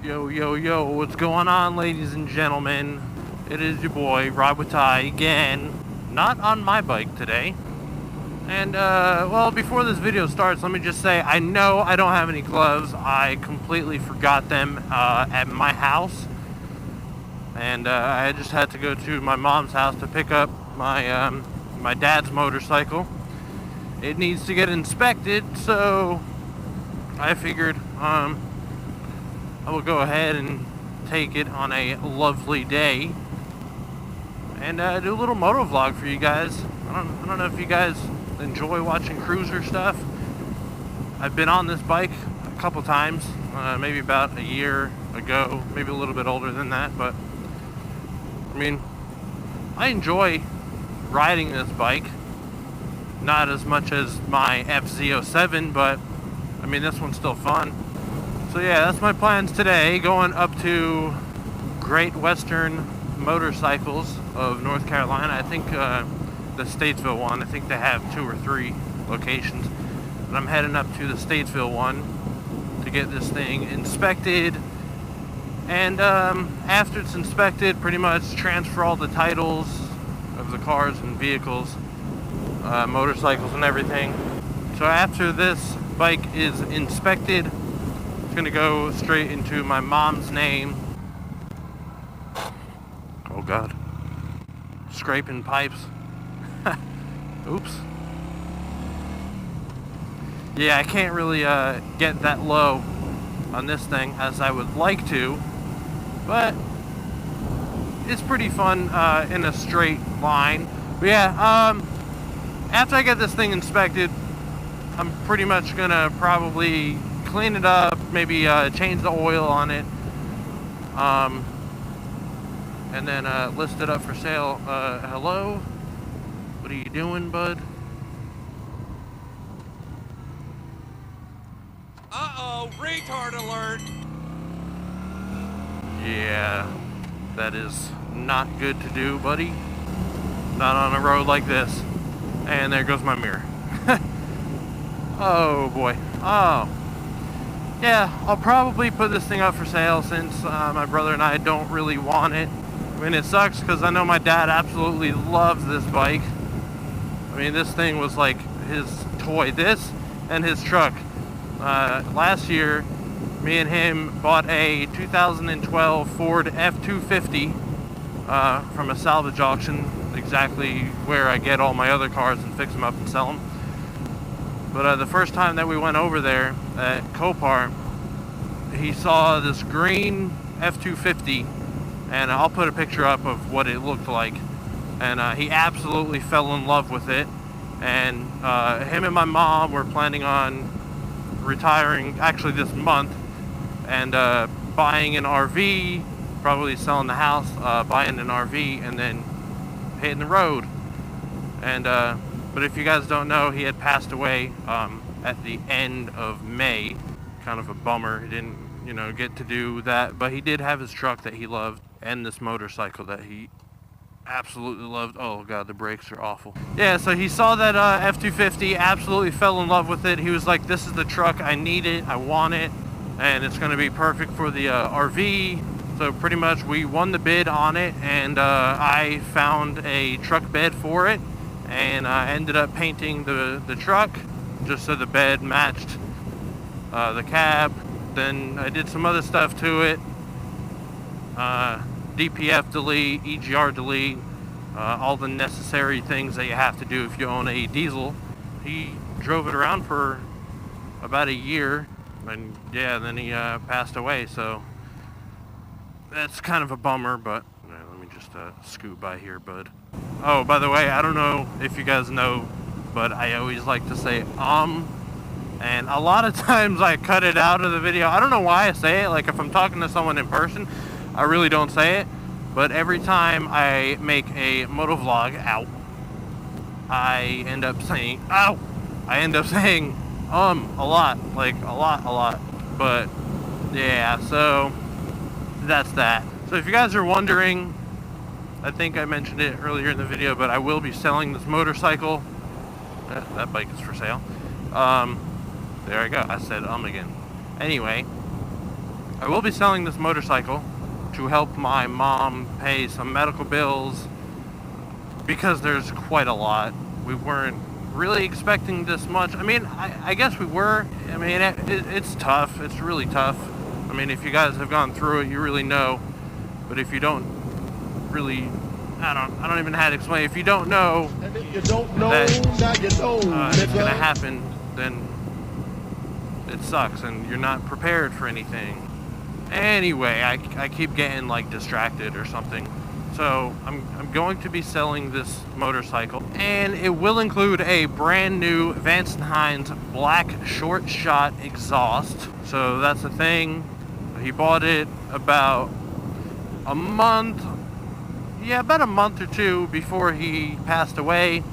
Yo, yo, yo, what's going on, ladies and gentlemen? It is your boy, RideWithTy, again. Not on my bike today. And, well, before this video starts, let me just say, I know I don't have any gloves. I completely forgot them at my house. And I just had to go to my mom's house to pick up my, my dad's motorcycle. It needs to get inspected, so I figured, I will go ahead and take it on a lovely day and do a little moto vlog for you guys. I don't know if you guys enjoy watching cruiser stuff. I've been on this bike a couple times, maybe about a year ago, maybe a little bit older than that, but I mean, I enjoy riding this bike. Not as much as my FZ07, but I mean, this one's still fun. So yeah, that's my plans today, going up to Great Western Motorcycles of North Carolina. I think the Statesville one, I think they have 2 or 3 locations. But I'm heading up to the Statesville one to get this thing inspected. And after it's inspected, pretty much transfer all the titles of the cars and vehicles, motorcycles and everything. So after this bike is inspected, gonna go straight into my mom's name. Oh god, scraping pipes. Oops. Yeah, I can't really get that low on this thing as I would like to, but it's pretty fun in a straight line. But yeah, after I get this thing inspected, I'm pretty much gonna probably clean it up, maybe change the oil on it, and then list it up for sale. Hello? What are you doing, bud? Uh-oh, retard alert! Yeah, that is not good to do, buddy. Not on a road like this. And there goes my mirror. Oh boy. Oh. Yeah, I'll probably put this thing up for sale since my brother and I don't really want it. I mean, it sucks because I know my dad absolutely loves this bike. I mean, this thing was like his toy. This and his truck. Last year, me and him bought a 2012 Ford F-250 from a salvage auction, exactly where I get all my other cars and fix them up and sell them. But the first time that we went over there at Copart, he saw this green F-250, and I'll put a picture up of what it looked like. And he absolutely fell in love with it. And him and my mom were planning on retiring actually this month and buying an RV, probably selling the house, buying an RV, and then hitting the road. And but if you guys don't know, he had passed away at the end of May. Kind of a bummer. He didn't, you know, get to do that, but he did have his truck that he loved and this motorcycle that he absolutely loved. Oh god, the brakes are awful. Yeah, so he saw that F-250, absolutely fell in love with it. He was like, this is the truck, I need it, I want it, and it's going to be perfect for the RV. So pretty much we won the bid on it, and I found a truck bed for it, and I ended up painting the truck just so the bed matched the cab. Then I did some other stuff to it, DPF delete, EGR delete, all the necessary things that you have to do if you own a diesel. He drove it around for about a year, and yeah, then he passed away, so that's kind of a bummer. But let me just scoot by here, bud. Oh, by the way, I don't know if you guys know, but I always like to say and a lot of times I cut it out of the video. I don't know why I say it. Like if I'm talking to someone in person, I really don't say it, but every time I make a moto vlog, I end up saying a lot, like a lot. But yeah, so that's that. So if you guys are wondering, I think I mentioned it earlier in the video, but I will be selling this motorcycle. That bike is for sale. There I go, I said again. Anyway, I will be selling this motorcycle to help my mom pay some medical bills because there's quite a lot. We weren't really expecting this much. I mean, I guess we were. I mean, it's tough. It's really tough. I mean, if you guys have gone through it, you really know. But if you don't really, I don't even know how to explain. If you don't know, and if you don't know, that now you know, it's gonna happen, then it sucks, and you're not prepared for anything. Anyway, I keep getting like distracted or something. So I'm going to be selling this motorcycle, and it will include a brand new Vance Hines black short shot exhaust. So that's the thing. He bought it about a month or two before he passed away,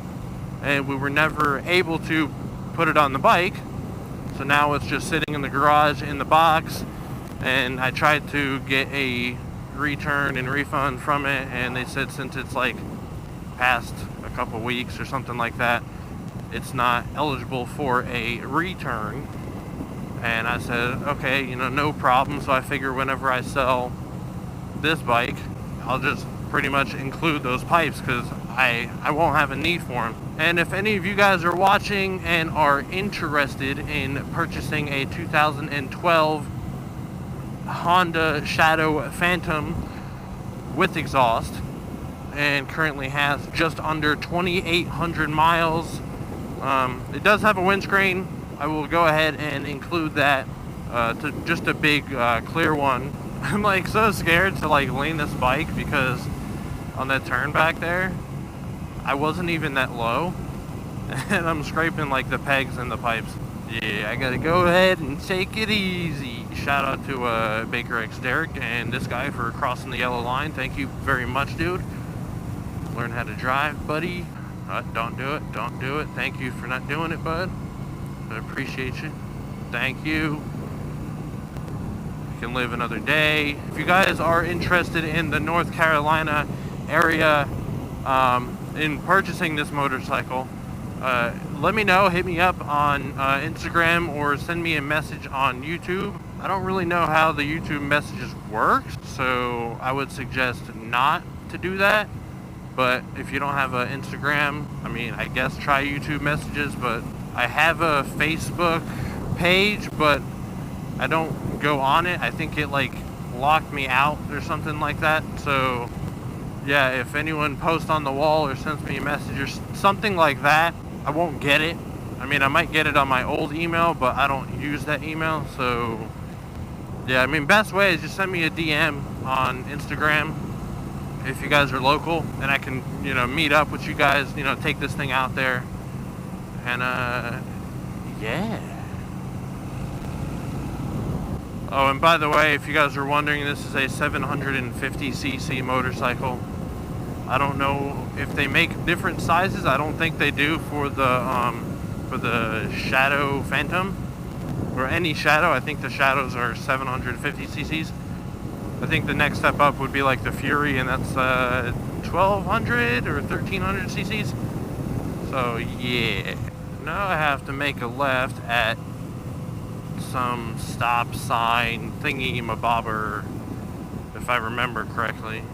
and we were never able to put it on the bike. So now it's just sitting in the garage in the box, and I tried to get a return and refund from it, and they said since it's like past a couple weeks or something like that, it's not eligible for a return. And I said, okay, you know, no problem. So I figure whenever I sell this bike, I'll just pretty much include those pipes because I won't have a need for them. And if any of you guys are watching and are interested in purchasing a 2012 Honda Shadow Phantom with exhaust, and currently has just under 2,800 miles, it does have a windscreen. I will go ahead and include that, to just a big clear one. I'm like so scared to like lean this bike because on that turn back there, I wasn't even that low, and I'm scraping like the pegs and the pipes. Yeah, I gotta go ahead and take it easy. Shout out to Baker X Derek and this guy for crossing the yellow line. Thank you very much, dude. Learn how to drive, buddy. Don't do it. Don't do it. Thank you for not doing it, bud. I appreciate you. Thank you. You can live another day. If you guys are interested in the North Carolina area in purchasing this motorcycle, let me know. Hit me up on Instagram or send me a message on YouTube. I don't really know how the YouTube messages work, so I would suggest not to do that. But if you don't have an Instagram, I mean, I guess try YouTube messages. But I have a Facebook page, but I don't go on it. I think it like locked me out or something like that. So yeah, if anyone posts on the wall or sends me a message or something like that, I won't get it. I mean, I might get it on my old email, but I don't use that email. So yeah, I mean, best way is just send me a DM on Instagram if you guys are local, and I can, you know, meet up with you guys, you know, take this thing out there. And yeah. Oh, and by the way, if you guys are wondering, this is a 750cc motorcycle. I don't know if they make different sizes. I don't think they do for the Shadow Phantom or any Shadow. I think the Shadows are 750 cc's. I think the next step up would be like the Fury, and that's 1200 or 1300 cc's. So yeah. Now I have to make a left at some stop sign thingy-mabobber, if I remember correctly.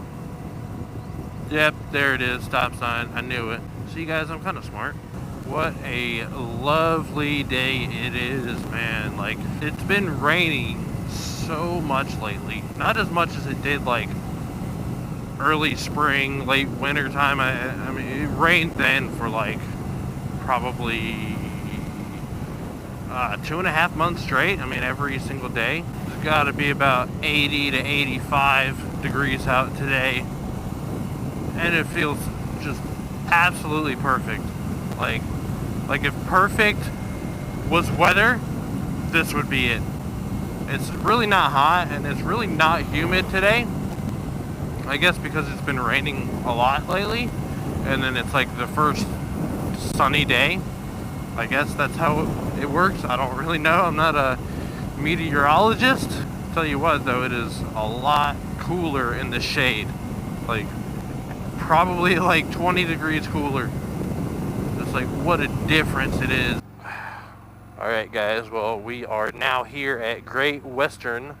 Yep, there it is, stop sign. I knew it. See, guys, I'm kind of smart. What a lovely day it is, man. Like, it's been raining so much lately. Not as much as it did, like, early spring, late winter time. I mean, it rained then for, like, probably 2.5 months straight. I mean, every single day. It's got to be about 80 to 85 degrees out today. And it feels just absolutely perfect. Like if perfect was weather, this would be it. It's really not hot, and it's really not humid today. I guess because it's been raining a lot lately, and then it's like the first sunny day. I guess that's how it works. I don't really know. I'm not a meteorologist. Tell you what, though, it is a lot cooler in the shade. Like, probably like 20 degrees cooler. It's like, what a difference it is. Alright guys, well, we are now here at Great Western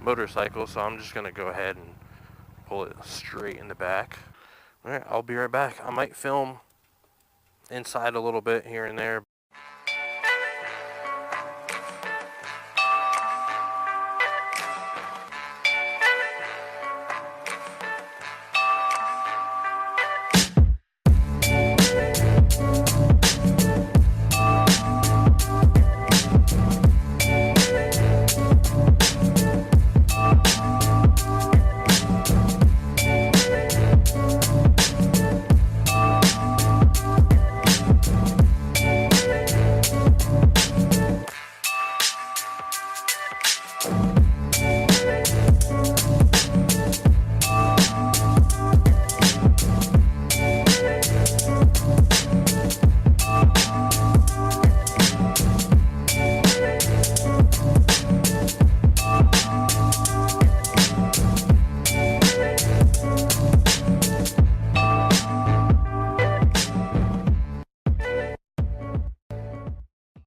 motorcycle, so I'm just gonna go ahead and pull it straight in the back. Alright, I'll be right back. I might film inside a little bit here and there,